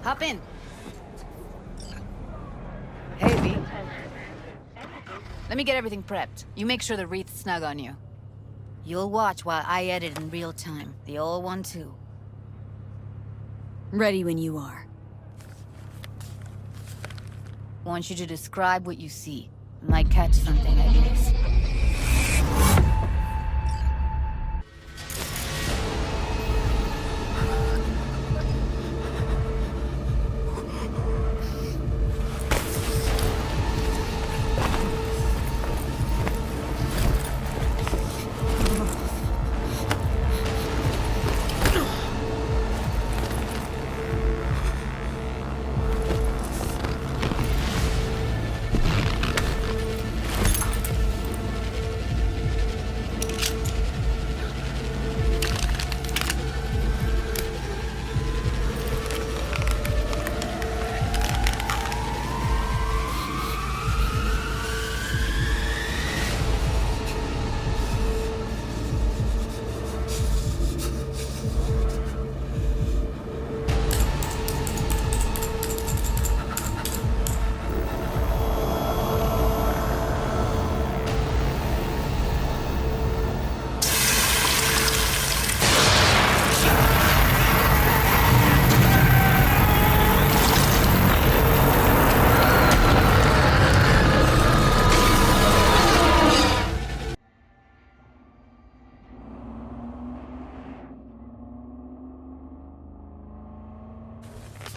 Hop in. Hey, V. Let me get everything prepped. You make sure the wreath's snug on you. You'll watch while I edit in real time. The old one, too. Ready when you are. Want you to describe what you see. Might catch something I miss.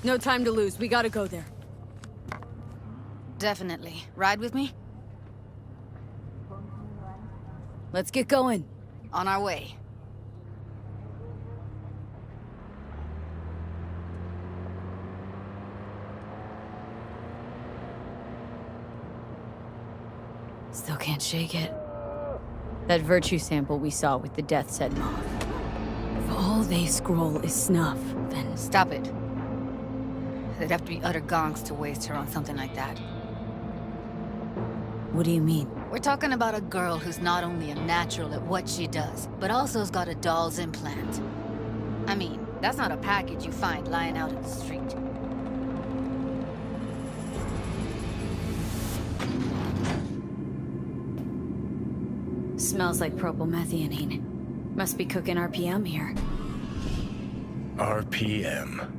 No time to lose. We gotta go there. Definitely. Ride with me? Let's get going. On our way. Still can't shake it. That virtue sample we saw with the death's head moth. If all they scroll is snuff, then... Stop it. They'd have to be utter gonks to waste her on something like that. What do you mean? We're talking about a girl who's not only a natural at what she does, but also has got a doll's implant. I mean, that's not a package you find lying out in the street. Smells like propylmethionine. Must be cooking RPM here. RPM.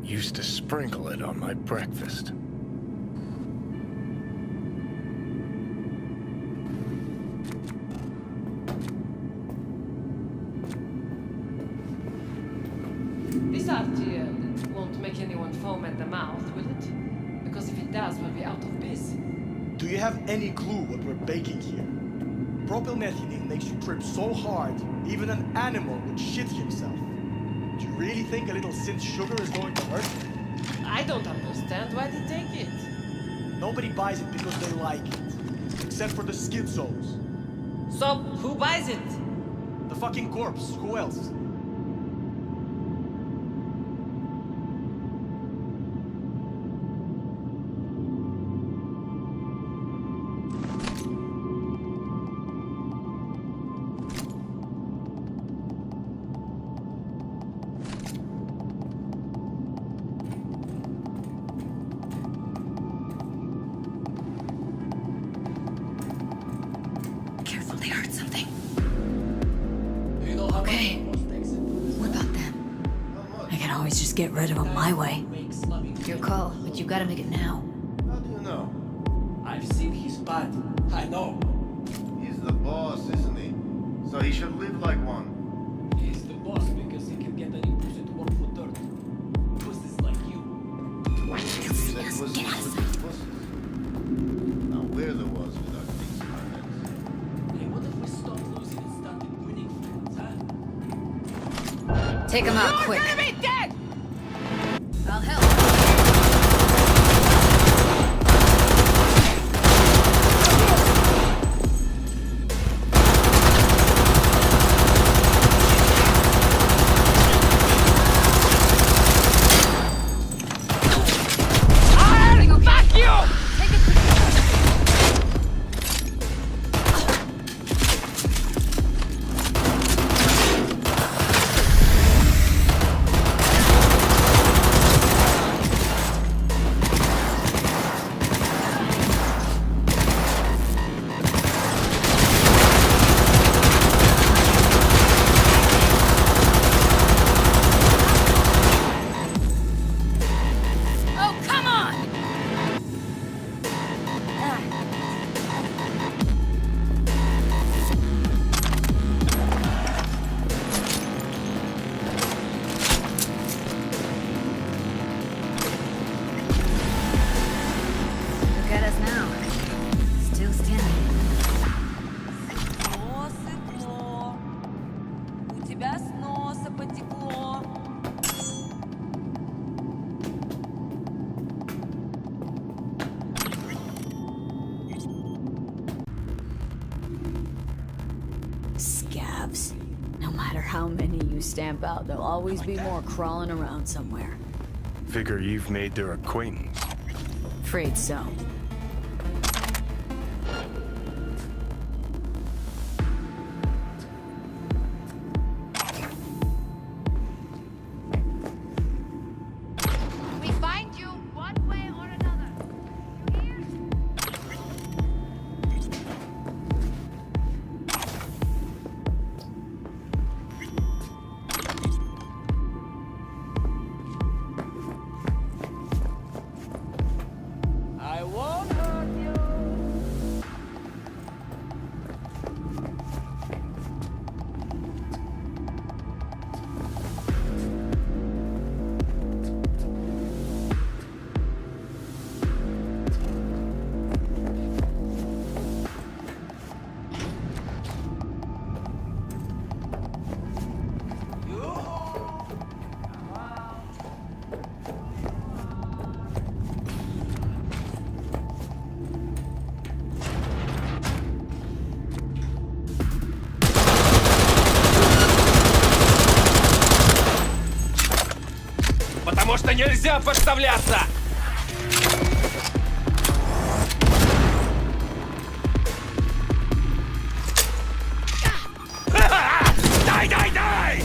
Used to sprinkle it on my breakfast. This RTL won't make anyone foam at the mouth, will it? Because if it does, we'll be out of biz. Do you have any clue what we're baking here? Propylmethionine makes you trip so hard, even an animal would shit himself. Do you really think a little synth sugar is going to hurt? I don't understand why they take it. Nobody buys it because they like it. Except for the schizos. So, who buys it? The fucking corpse. Who else? Get rid of him my way. Your call, but you gotta make it now. How do you know? I've seen his butt. I know. He's the boss, isn't he? So he should live like one. He's the boss because he can get a new pussy to work for dirt. Pussies like you. That pussy with his pussies. Now we're the ones with our things in our heads. Hey, what if we stop losing and started winning friends, huh? Take him out quick. You're gonna be dead! I'll help. halves. No matter how many you stamp out, there'll always be more crawling around somewhere. Figure you've made their acquaintance. Afraid so. We find you one way or another. You hear? I won't hurt you. Потому что нельзя подставляться! Дай, дай, дай!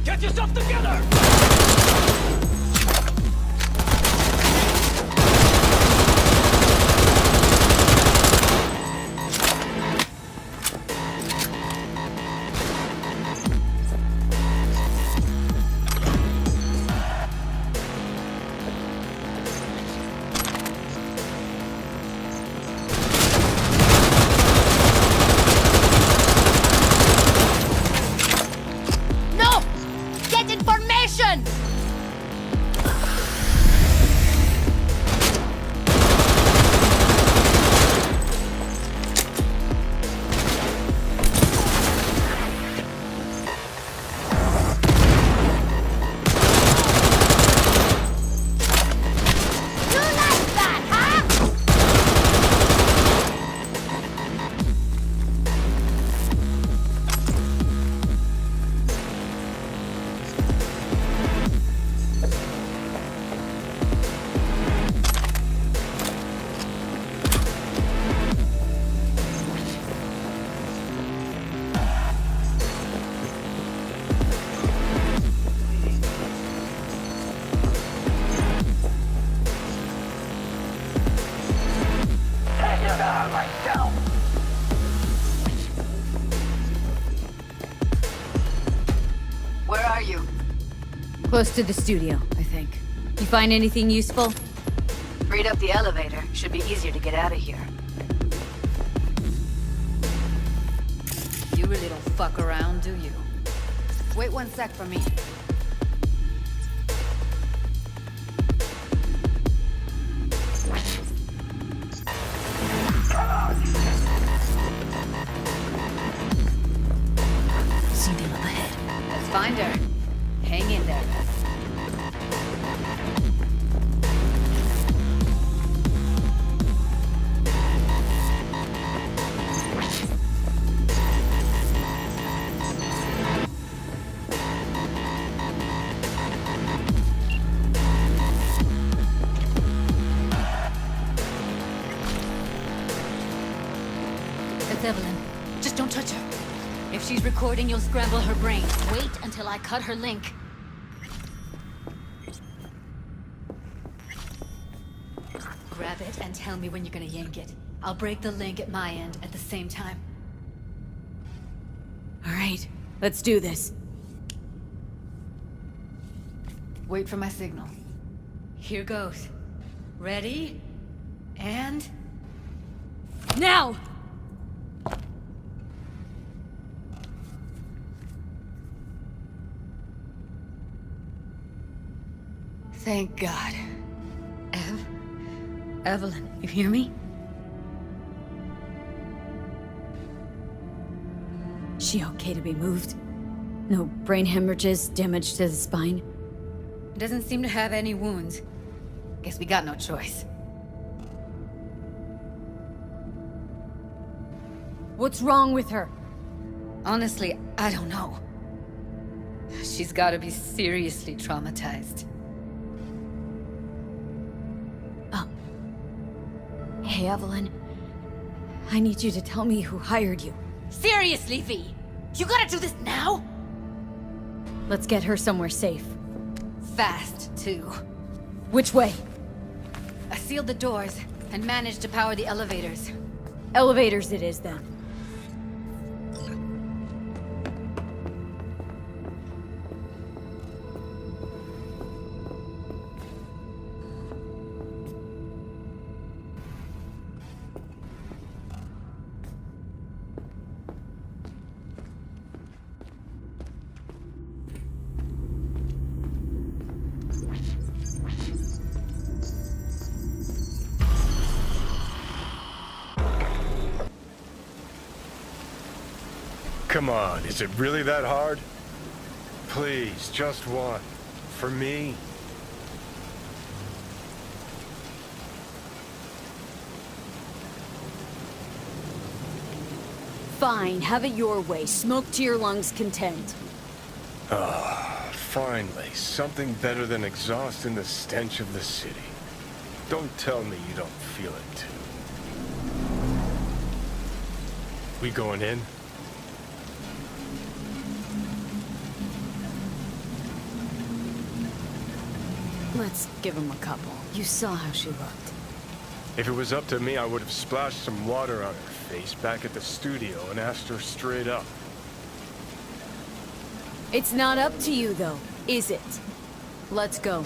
Get yourself together! No! Get information! You like that, huh? Where are you? Close to the studio, I think. You find anything useful? Freed up the elevator. Should be easier to get out of here. You really don't fuck around, do you? Wait one sec for me. See them up ahead. Let's find her. Hang in there. It's Evelyn. Just don't touch her. If she's recording, you'll scramble her brain. Wait until I cut her link. Grab it and tell me when you're gonna yank it. I'll break the link at my end at the same time. All right, let's do this. Wait for my signal. Here goes. Ready? And... Now! Thank God. Ev? Evelyn, you hear me? She okay to be moved? No brain hemorrhages, damage to the spine? Doesn't seem to have any wounds. Guess we got no choice. What's wrong with her? Honestly, I don't know. She's gotta be seriously traumatized. Hey, Evelyn. I need you to tell me who hired you. Seriously, V? You gotta do this now? Let's get her somewhere safe. Fast, too. Which way? I sealed the doors and managed to power the elevators. Elevators it is, then. Come on, is it really that hard? Please, just one. For me? Fine, have it your way. Smoke to your lungs' content. Finally, something better than exhaust and the stench of the city. Don't tell me you don't feel it too. We going in? Let's give him a couple. You saw how she looked. If it was up to me, I would have splashed some water on her face back at the studio and asked her straight up. It's not up to you, though, is it? Let's go.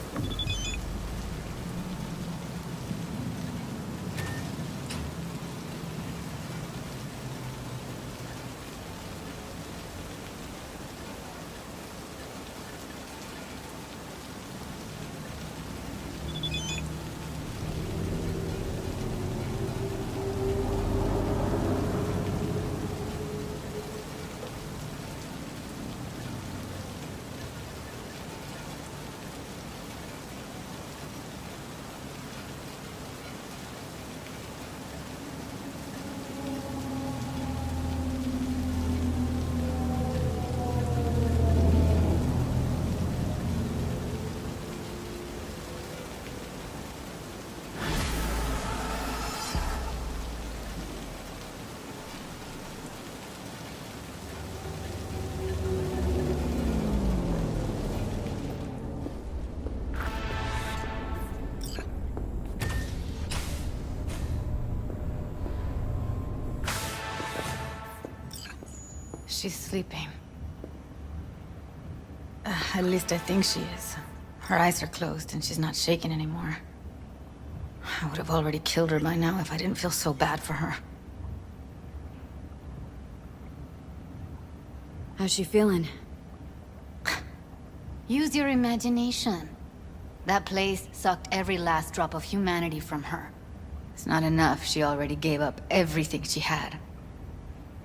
She's sleeping. At least I think she is. Her eyes are closed and she's not shaking anymore. I would have already killed her by now if I didn't feel so bad for her. How's she feeling? Use your imagination. That place sucked every last drop of humanity from her. It's not enough, she already gave up everything she had.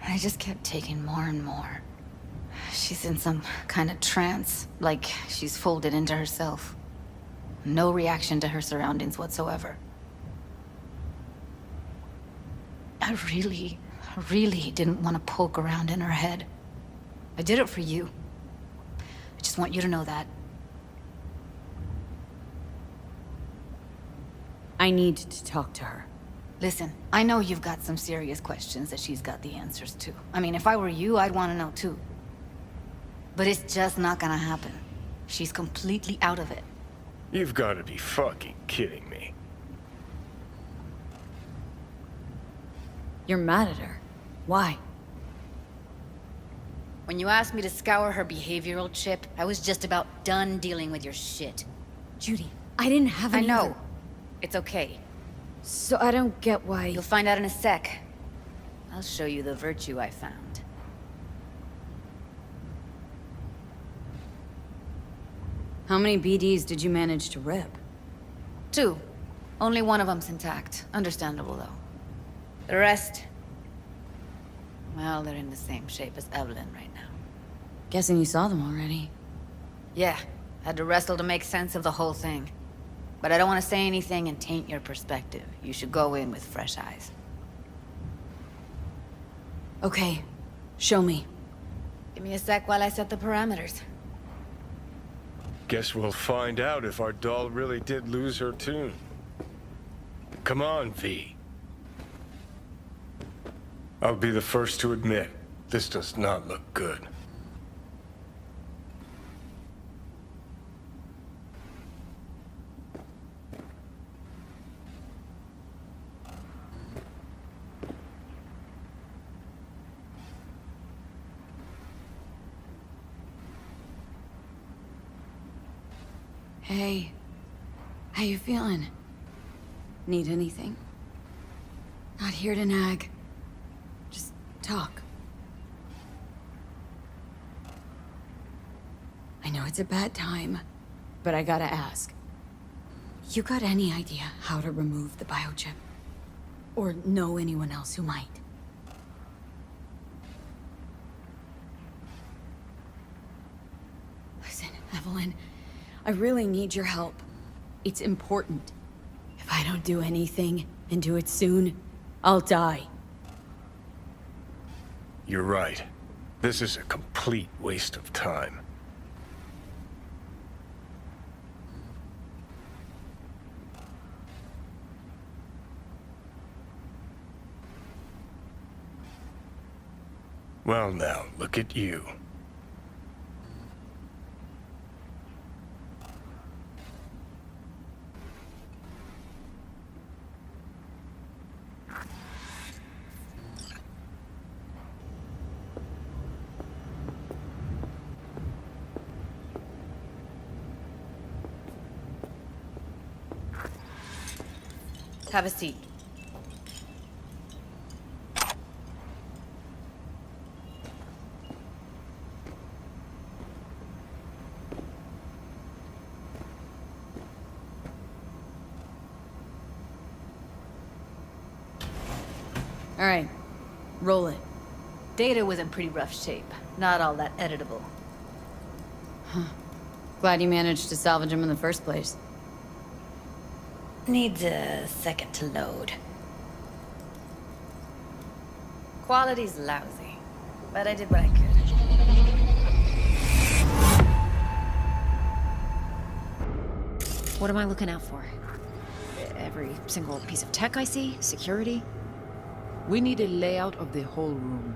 I just kept taking more and more. She's in some kind of trance, like she's folded into herself. No reaction to her surroundings whatsoever. I really didn't want to poke around in her head. I did it for you. I just want you to know that. I need to talk to her. Listen, I know you've got some serious questions that she's got the answers to. I mean, if I were you, I'd want to know too. But it's just not gonna happen. She's completely out of it. You've got to be fucking kidding me. You're mad at her. Why? When you asked me to scour her behavioral chip, I was just about done dealing with your shit. Judy, I didn't have I any know. other- It's okay. So I don't get why... You'll find out in a sec. I'll show you the virtue I found. How many BDs did you manage to rip? 2. Only one of them's intact. Understandable, though. The rest... well, they're in the same shape as Evelyn right now. Guessing you saw them already. Yeah, had to wrestle to make sense of the whole thing. But I don't want to say anything and taint your perspective. You should go in with fresh eyes. Okay, show me. Give me a sec while I set the parameters. Guess we'll find out if our doll really did lose her tune. Come on, V. I'll be the first to admit, this does not look good. Hey, how you feeling? Need anything? Not here to nag. Just talk. I know it's a bad time, but I gotta ask. You got any idea how to remove the biochip? Or know anyone else who might? Listen, Evelyn, I really need your help. It's important. If I don't do anything, and do it soon, I'll die. You're right. This is a complete waste of time. Well now, look at you. Have a seat. All right, roll it. Data was in pretty rough shape. Not all that editable. Glad you managed to salvage him in the first place. Needs a second to load. Quality's lousy, but I did what I could. What am I looking out for? Every single piece of tech I see? Security? We need a layout of the whole room.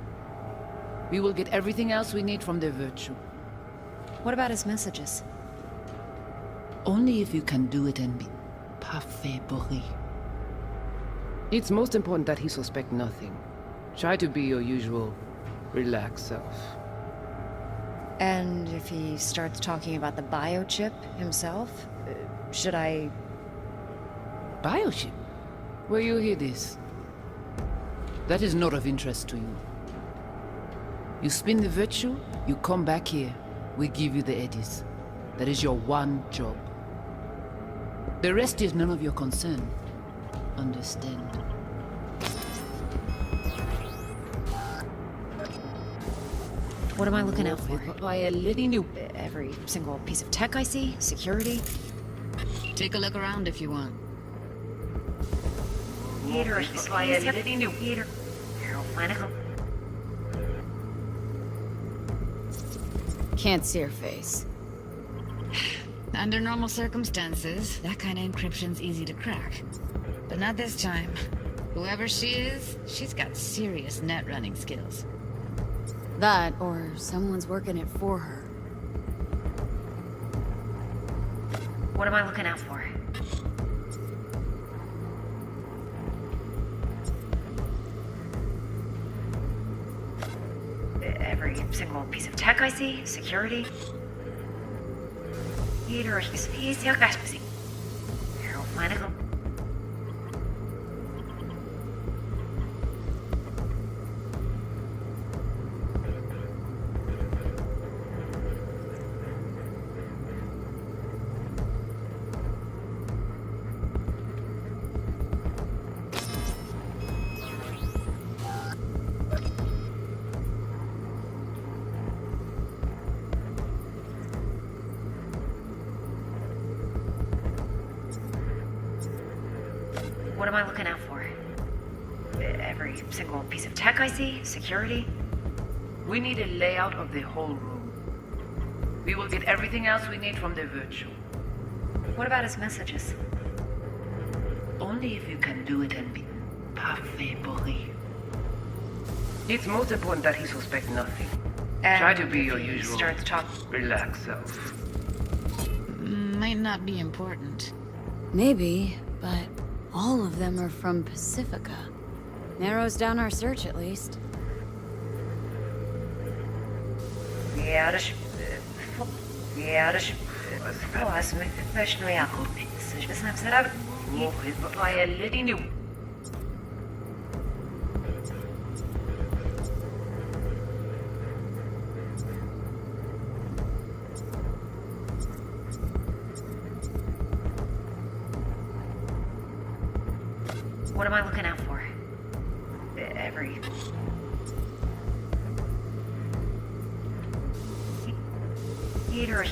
We will get everything else we need from the Virtue. What about his messages? Only if you can do it and be parfait bourré. It's most important that he suspect nothing. Try to be your usual, relaxed self. And if he starts talking about the biochip himself, should I... Biochip? Where you hear this? That is not of interest to you. You spin the Virtue, you come back here. We give you the eddies. That is your one job. The rest is none of your concern. Understand? What am I looking out for? By a letting you... Every single piece of tech I see? Security? Take a look around if you want. Can't see her face. Under normal circumstances, that kind of encryption's easy to crack. But not this time. Whoever she is, she's got serious net running skills. That, or someone's working it for her. What am I looking out for? Every single piece of tech I see? Security? What am I looking out for? Every single piece of tech I see? Security? We need a layout of the whole room. We will get everything else we need from the virtual. What about his messages? Only if you can do it and be parfait bully. It's most important that he suspect nothing. And Try to be your if he usual starts talking. relaxed self. Might not be important. Maybe, but all of them are from Pacifica. Narrows down our search, at least. Ja, das... Ja, das... Was mit Fashion Jakob? Ich weiß nicht, was What am I looking out for? Every... Theater...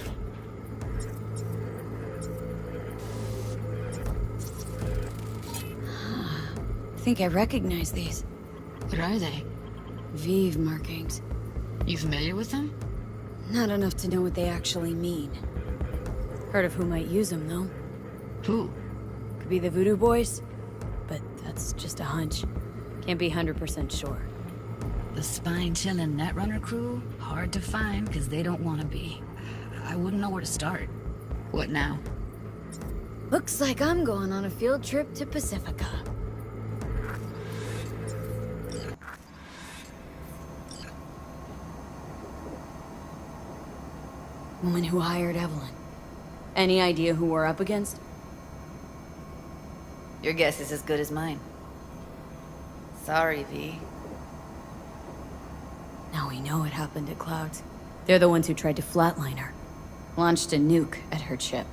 I think I recognize these. What are they? Vive markings. You familiar with them? Not enough to know what they actually mean. Heard of who might use them, though. Who? Could be the Voodoo Boys, but that's just a hunch. Can't be 100% sure. The spine-chilling Netrunner crew? Hard to find, because they don't want to be. I wouldn't know where to start. What now? Looks like I'm going on a field trip to Pacifica. Woman who hired Evelyn. Any idea who we're up against? Your guess is as good as mine. Sorry, V. Now we know what happened at Clouds. They're the ones who tried to flatline her. Launched a nuke at her ship.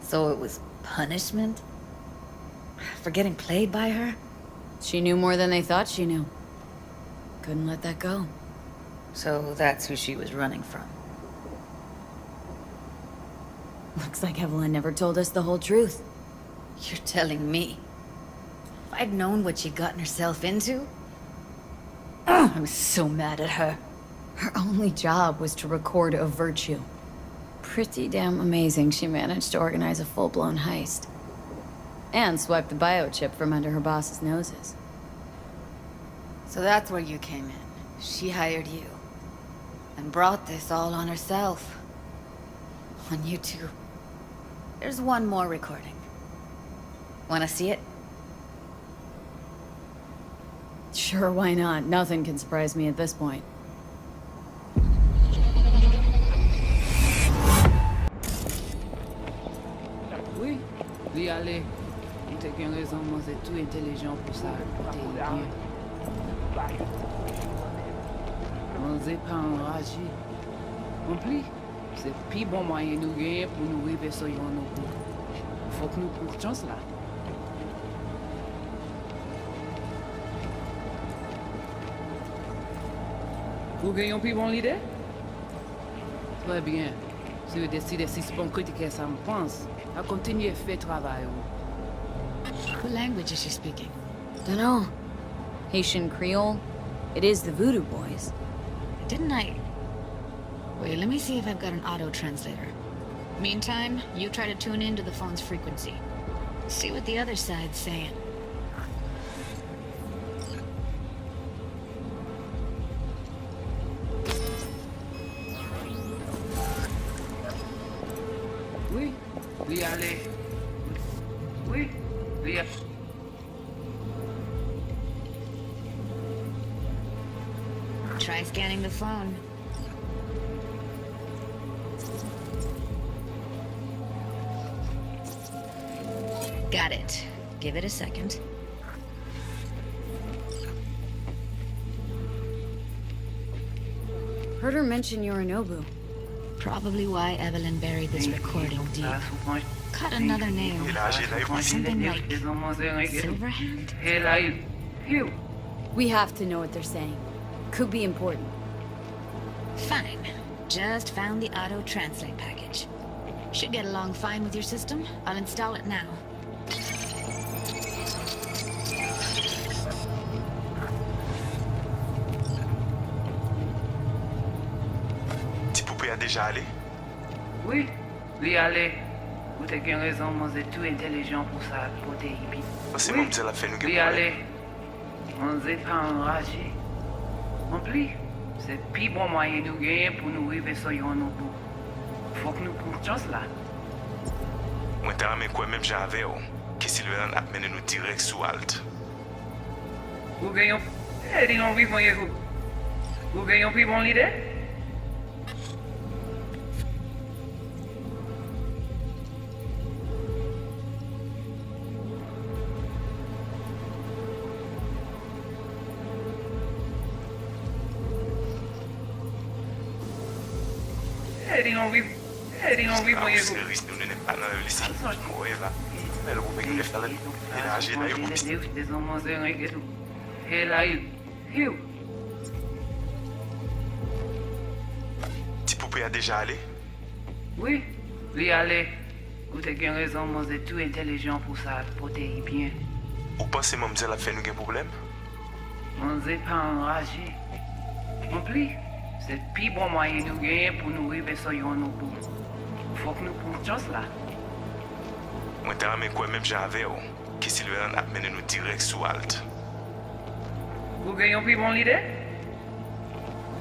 So it was punishment? For getting played by her? She knew more than they thought she knew. Couldn't let that go. So that's who she was running from. Looks like Evelyn never told us the whole truth. You're telling me? If I'd known what she'd gotten herself into? Ugh, I'm so mad at her. Her only job was to record a virtue. Pretty damn amazing she managed to organize a full-blown heist. And swipe the biochip from under her boss's noses. So that's where you came in. She hired you. And brought this all on herself. On you two. There's one more recording. Wanna see it? Sure, why not? Nothing can surprise me at this point. Oui, oui, allez. On t'a qu'une raison, moi c'est tout intelligent pour ça. T'es bien. On n'est pas enragé. En plus, c'est le plus bon moyen nous gagner pour nous arriver sur nos coups. Faut que nous prenions chance là. Vous gagnez plus bon l'idée? Très bien. Si vous décidez si c'est bon critiquer ça me pense, à continuer à faire travail. What language is she speaking? Dunno. Haitian Creole? It is the Voodoo Boys. Didn't I... Wait, let me see if I've got an auto-translator. Meantime, you try to tune into the phone's frequency. See what the other side's saying. Oui, oui, allez. Oui, oui. Try scanning the phone. Got it. Give it a second. Heard her mention Yorinobu. Probably why Evelyn buried this recording deep. Caught another name. Something like Silverhand? We have to know what they're saying. Could be important. Fine. Just found the auto-translate package. Should get along fine with your system. I'll install it now. prêt à déjà aller? Oui, lui aller. Vous avez raison, moi c'est tout intelligent pour ça, pour te hippie. C'est mon petit la fait nous Lui aller. On n'est pas enragé. En plus, c'est le plus bon moyen de nous gagner pour nous arriver sur nos bouts. Faut que nous prenions chance là. Moi, t'as ramé quoi même j'avais, que Sylvain a mené nous direct sous Alt. Vous gagnez. Eh, dis donc, vivement, vous gagnez plus bon l'idée? Dis donc, vivement, C'est risque de ne pas dans le lycée. Ouais, là. Mais le groupe nous fait l'énergie d'ailleurs. Petit poupée a déjà allé? Oui, lui aller. Vous avez raison, moi c'est tout intelligent pour ça, pour te bien. Ou pensez moi me la fait nous un problème? On n'est pas enragé. En plus, c'est le plus bon moyen de nous gagner pour nous arriver sur nos bouts. Faut que nous prenions chance là. Moi, t'as ramé quoi même j'avais, que Sylvain a mené nous direct sous Alt. Vous gagnez plus bon l'idée?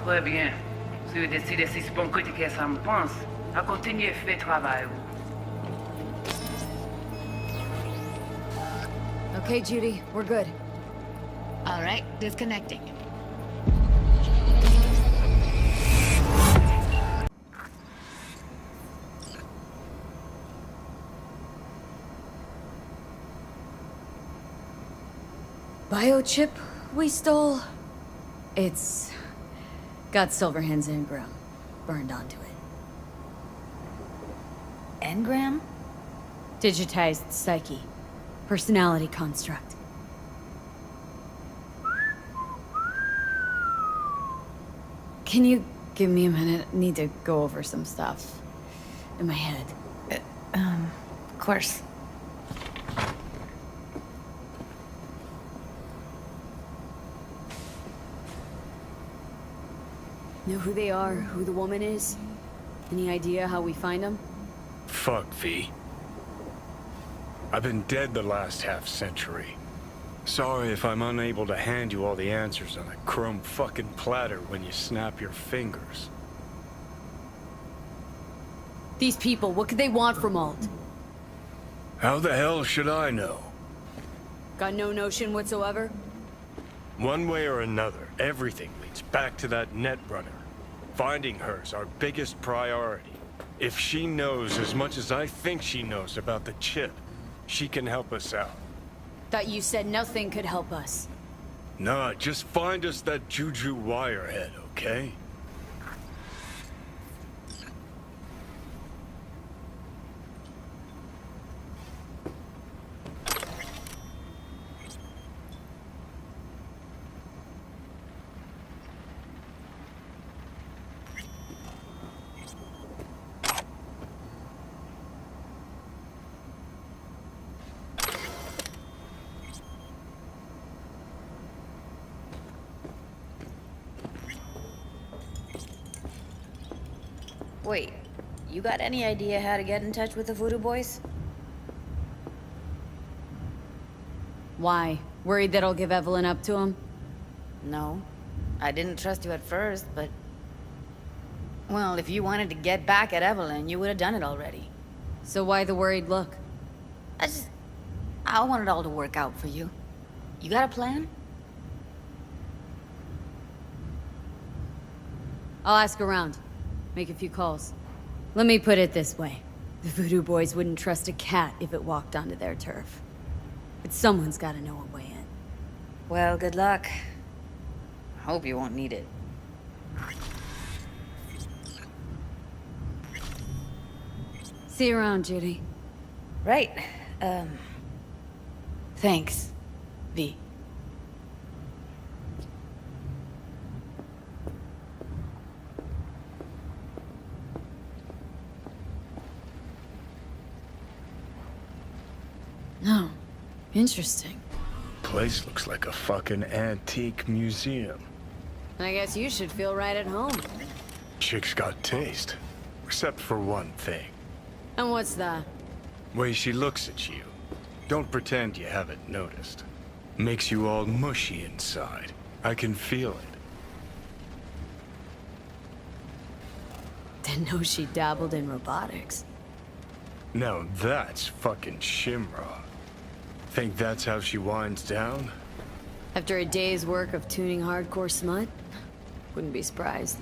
Très bien. Si vous décidez si c'est bon critiquer ça me pense, à continuer à faire travail. Okay, Judy, we're good. All right, disconnecting. Biochip we stole? It's got Silverhand's engram burned onto it. Engram? Digitized psyche. Personality construct. Can you give me a minute? I need to go over some stuff in my head. Of course. Know who they are, who the woman is? Any idea how we find them? Fuck, V. I've been dead the last half-century. Sorry if I'm unable to hand you all the answers on a chrome fucking platter when you snap your fingers. These people, what could they want from Alt? How the hell should I know? Got no notion whatsoever? One way or another, everything leads back to that netrunner. Finding her's our biggest priority. If she knows as much as I think she knows about the chip, she can help us out. Thought you said nothing could help us. Nah, just find us that Juju wirehead, okay? Wait, you got any idea how to get in touch with the Voodoo Boys? Why? Worried that I'll give Evelyn up to him? No. I didn't trust you at first, but... Well, if you wanted to get back at Evelyn, you would have done it already. So why the worried look? I want it all to work out for you. You got a plan? I'll ask around. Make a few calls. Let me put it this way. The Voodoo Boys wouldn't trust a cat if it walked onto their turf. But someone's gotta know a way in. Well, good luck. Hope you won't need it. See you around, Judy. Right. Thanks, V. No. Interesting. Place looks like a fucking antique museum. I guess you should feel right at home. Chick's got taste. Except for one thing. And what's that? Way she looks at you. Don't pretend you haven't noticed. Makes you all mushy inside. I can feel it. Didn't know she dabbled in robotics. Now that's fucking Shimra. Think that's how she winds down? After a day's work of tuning hardcore smut? Wouldn't be surprised.